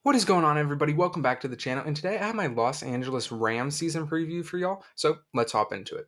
What is going on, everybody? Welcome back to the channel, and today I have my Los Angeles Rams season preview for y'all, so let's hop into it.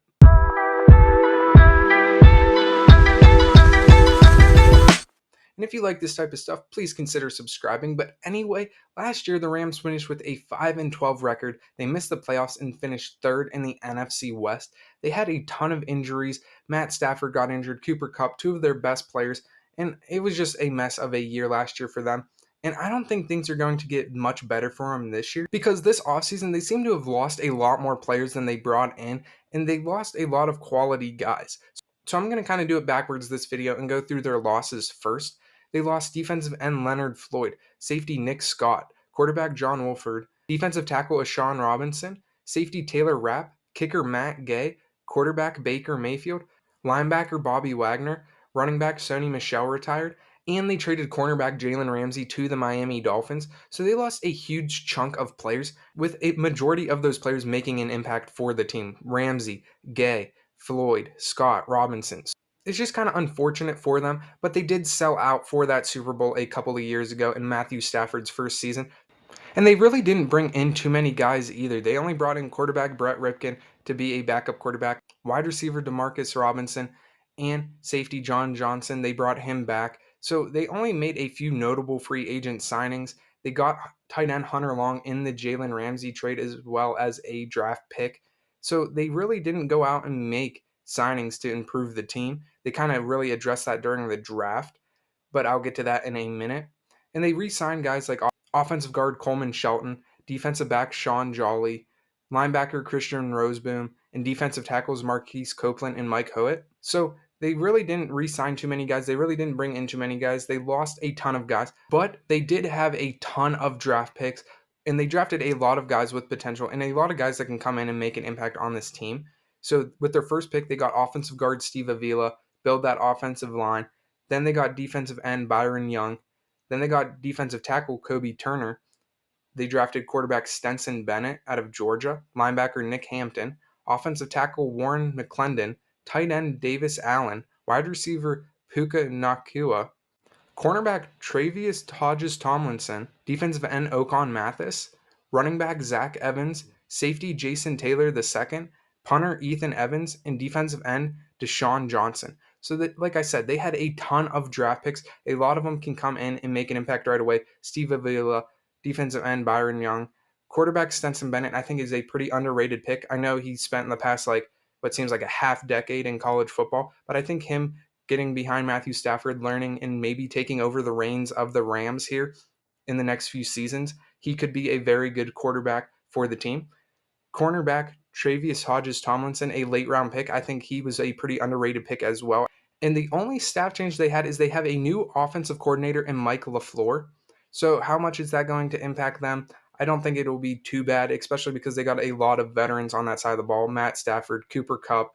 And if you like this type of stuff, please consider subscribing. But anyway, last year the Rams finished with a 5-12 record. They missed the playoffs and finished third in the NFC West. They had a ton of injuries. Matt Stafford got injured, Cooper Kupp, two of their best players, and it was just a mess of a year last year for them. And I don't think things are going to get much better for them this year because this offseason they seem to have lost a lot more players than they brought in, and they lost a lot of quality guys. So I'm going to kind of do it backwards this video and go through their losses first. They lost defensive end Leonard Floyd, safety Nick Scott, quarterback John Wolford, defensive tackle Ashawn Robinson, safety Taylor Rapp, kicker Matt Gay, quarterback Baker Mayfield, linebacker Bobby Wagner, running back Sony Michel retired, and they traded cornerback Jalen Ramsey to the Miami Dolphins. So they lost a huge chunk of players, with a majority of those players making an impact for the team. Ramsey, Gay, Floyd, Scott, Robinson. It's just kind of unfortunate for them, but they did sell out for that Super Bowl a couple of years ago in Matthew Stafford's first season. And they really didn't bring in too many guys either. They only brought in quarterback Brett Ripken to be a backup quarterback, wide receiver Demarcus Robinson, and safety John Johnson. They brought him back. So they only made a few notable free agent signings. They got tight end Hunter Long in the Jalen Ramsey trade as well as a draft pick. So they really didn't go out and make signings to improve the team. They kind of really addressed that during the draft, but I'll get to that in a minute. And they re signed guys like offensive guard Coleman Shelton, defensive back Sean Jolly, linebacker Christian Roseboom, and defensive tackles Marquise Copeland and Mike Howitt. So they really didn't re-sign too many guys. They really didn't bring in too many guys. They lost a ton of guys, but they did have a ton of draft picks, and they drafted a lot of guys with potential and a lot of guys that can come in and make an impact on this team. So with their first pick, they got offensive guard Steve Avila, build that offensive line. Then they got defensive end Byron Young. Then they got defensive tackle Kobe Turner. They drafted quarterback Stenson Bennett out of Georgia, linebacker Nick Hampton, offensive tackle Warren McClendon, tight end Davis Allen, wide receiver Puka Nakua, cornerback Travius Hodges Tomlinson, defensive end Okon Mathis, running back Zach Evans, safety Jason Taylor II, punter Ethan Evans, and defensive end Deshaun Johnson. So that, like I said, they had a ton of draft picks. A lot of them can come in and make an impact right away. Steve Avila, defensive end Byron Young, quarterback Stenson Bennett, I think is a pretty underrated pick. I know he spent in the past like what seems like a half decade in college football, but I think him getting behind Matthew Stafford, learning and maybe taking over the reins of the Rams here in the next few seasons, he could be a very good quarterback for the team. Cornerback Travius Hodges Tomlinson, a late round pick. I think he was a pretty underrated pick as well. And the only staff change they had is they have a new offensive coordinator in Mike LaFleur. So how much is that going to impact them? I don't think it'll be too bad, especially because they got a lot of veterans on that side of the ball. Matt Stafford, Cooper Kupp,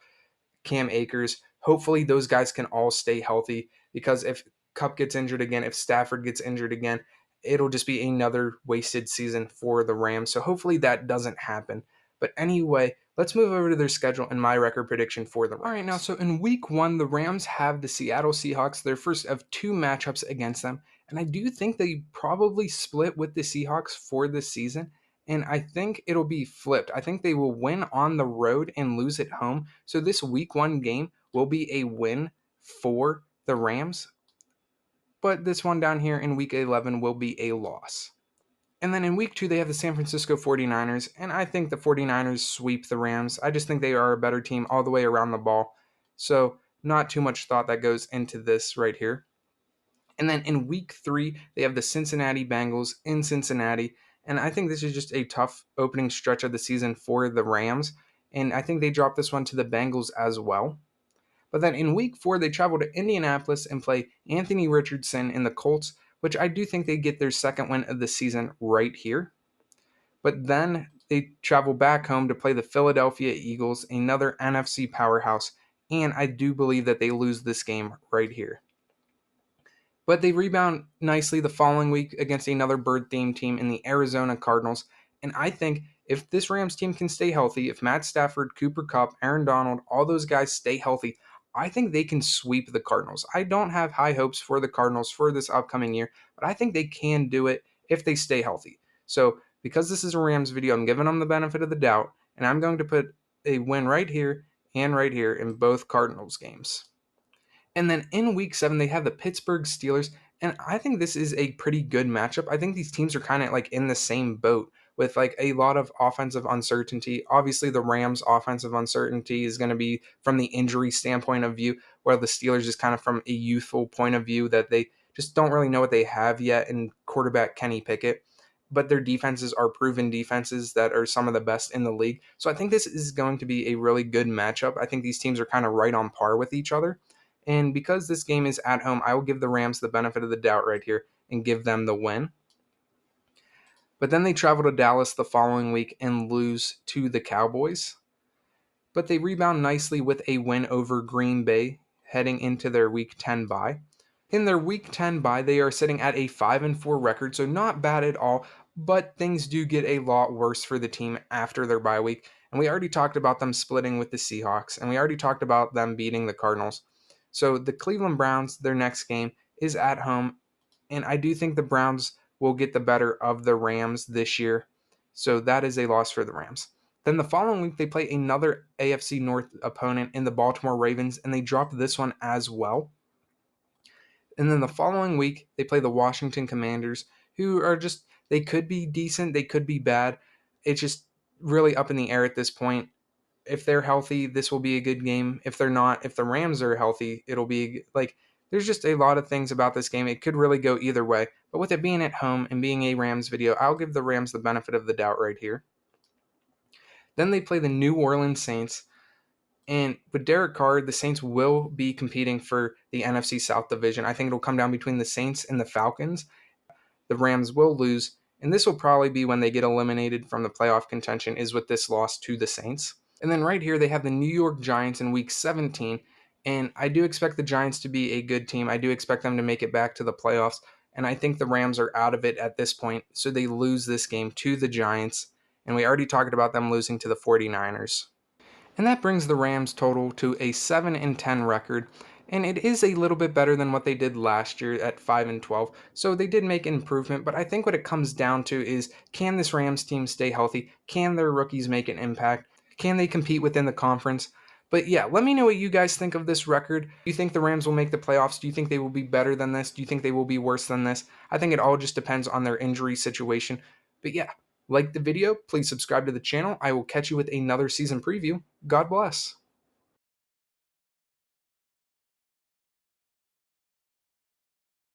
Cam Akers. Hopefully those guys can all stay healthy, because if Kupp gets injured again, if Stafford gets injured again, it'll just be another wasted season for the Rams. So hopefully that doesn't happen. But anyway, let's move over to their schedule and my record prediction for the Rams. All right, now, so in week one, the Rams have the Seattle Seahawks, their first of two matchups against them. And I do think they probably split with the Seahawks for this season. And I think it'll be flipped. I think they will win on the road and lose at home. So this week one game will be a win for the Rams. But this one down here in week 11 will be a loss. And then in week two, they have the San Francisco 49ers. And I think the 49ers sweep the Rams. I just think they are a better team all the way around the ball. So not too much thought that goes into this right here. And then in week three, they have the Cincinnati Bengals in Cincinnati. And I think this is just a tough opening stretch of the season for the Rams. And I think they drop this one to the Bengals as well. But then in week four, they travel to Indianapolis and play Anthony Richardson in the Colts, which I do think they get their second win of the season right here. But then they travel back home to play the Philadelphia Eagles, another NFC powerhouse. And I do believe that they lose this game right here. But they rebound nicely the following week against another bird-themed team in the Arizona Cardinals. And I think if this Rams team can stay healthy, if Matt Stafford, Cooper Kupp, Aaron Donald, all those guys stay healthy, I think they can sweep the Cardinals. I don't have high hopes for the Cardinals for this upcoming year, but I think they can do it if they stay healthy. So because this is a Rams video, I'm giving them the benefit of the doubt, and I'm going to put a win right here and right here in both Cardinals games. And then in week 7, they have the Pittsburgh Steelers. And I think this is a pretty good matchup. I think these teams are kind of like in the same boat with like a lot of offensive uncertainty. Obviously, the Rams' offensive uncertainty is going to be from the injury standpoint of view, while the Steelers is kind of from a youthful point of view that they just don't really know what they have yet in quarterback Kenny Pickett. But their defenses are proven defenses that are some of the best in the league. So I think this is going to be a really good matchup. I think these teams are kind of right on par with each other. And because this game is at home, I will give the Rams the benefit of the doubt right here and give them the win. But then they travel to Dallas the following week and lose to the Cowboys. But they rebound nicely with a win over Green Bay heading into their week 10 bye. In their week 10 bye, they are sitting at a 5-4 record, so not bad at all, but things do get a lot worse for the team after their bye week. And we already talked about them splitting with the Seahawks, and we already talked about them beating the Cardinals. So the Cleveland Browns, their next game is at home, and I do think the Browns will get the better of the Rams this year. So that is a loss for the Rams. Then the following week, they play another AFC North opponent in the Baltimore Ravens, and they drop this one as well. And then the following week, they play the Washington Commanders, who are just, they could be decent, they could be bad. It's just really up in the air at this point. If they're healthy, this will be a good game. If they're not, if the Rams are healthy, it'll be like, there's just a lot of things about this game. It could really go either way. But with it being at home and being a Rams video, I'll give the Rams the benefit of the doubt right here. Then they play the New Orleans Saints. And with Derek Carr, the Saints will be competing for the NFC South division. I think it'll come down between the Saints and the Falcons. The Rams will lose, and this will probably be when they get eliminated from the playoff contention, is with this loss to the Saints. And then right here, they have the New York Giants in week 17. And I do expect the Giants to be a good team. I do expect them to make it back to the playoffs. And I think the Rams are out of it at this point. So they lose this game to the Giants. And we already talked about them losing to the 49ers. And that brings the Rams total to a 7-10 record. And it is a little bit better than what they did last year at 5-12. So they did make an improvement, but I think what it comes down to is, can this Rams team stay healthy? Can their rookies make an impact? Can they compete within the conference? But yeah, let me know what you guys think of this record. Do you think the Rams will make the playoffs? Do you think they will be better than this? Do you think they will be worse than this? I think it all just depends on their injury situation. But yeah, like the video, please subscribe to the channel. I will catch you with another season preview. God bless.